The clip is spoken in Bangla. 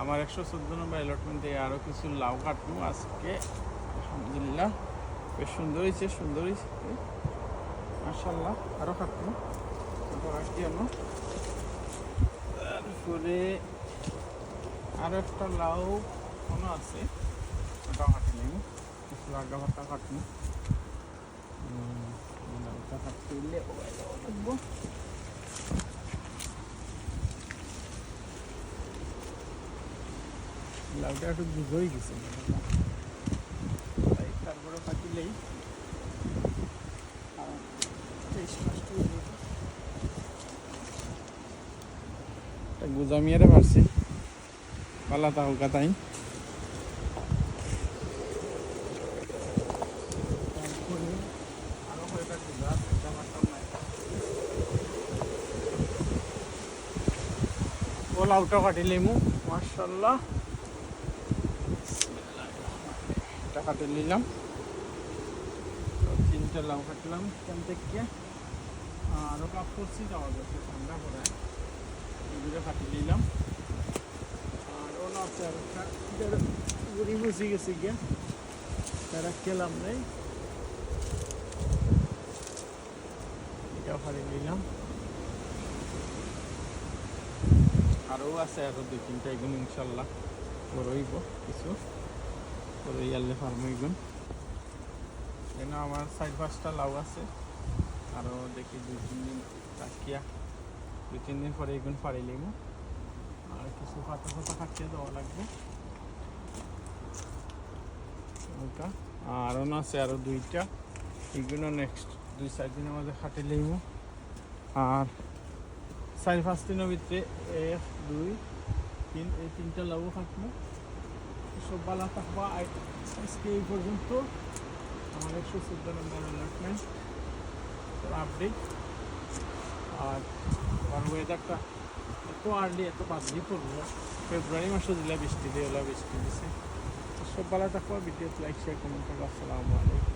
আমার 114 নম্বর অ্যালটমেন্ট দিয়ে আরও কিছু লাউ কাটবো আজকে। আলহামদুলিল্লাহ বেশ সুন্দর হয়েছে মাশাআল্লাহ। আরও কাটবো তারপরে আরও একটা লাউ কোনো আছে, ওটাও কাটলাম। কিছু আগা ভাতা কাটবো, লাউটা কাটতে দিলে লাগবো। লাউটা একটু বুঝেই গেছে, তারপরে কাটিলেই গুজামিয়ারে পারছি পালা তাহকা তাই। ও লাউটা কাটিলিমু মাশাআল্লাহ। এটা কাটে নিলাম, 3টা লাউ কাটলাম এখান থেকে। আরও কাপ করছি যাওয়া যাচ্ছে ঠান্ডা করে, এগুলো কাটি নিলাম। আর ওনা আছে আর একটা গুড়ি বুঝি গেছে গিয়া, তারা খেলাম নেই, এটাও ফাড়ি নিলাম। আরও আছে আরও 2-3টা, এগুলো ইনশাল্লাহ বড়ইব কিছু বড়ই আনলে ফার্ম এগুন। এখানে আমার 4-5টা লাউ আছে, আরও দেখি 2-3 দিন তাকিয়া 2-3 দিন পরে এগুন ফাড়ি লিব। আর কিছু পাতা ফাতা কাটিয়ে দেওয়া লাগবে ওটা। আর অন্য আছে আরও 2টা, এগুলো নেক্সট 2-4 দিনের মধ্যে কাটি লিব। আর 4-5 দিনের ভিতরে 1-2-3 এই 3টা লাউ কাটবো। সব ভালো থাকবা। আজকে এই পর্যন্ত আমার 114 নম্বর অ্যালটমেন্ট আপডেট। আর আমার ওয়েদারটা এত আর্লি এত বাদলি পড়লো, ফেব্রুয়ারি মাসে দিলে বৃষ্টি দিয়ে বৃষ্টি দিছে। সব ভালো থাকবা। ভিডিওতে লাইক শেয়ার কমেন্ট করবো। আসসালামু আলাইকুম।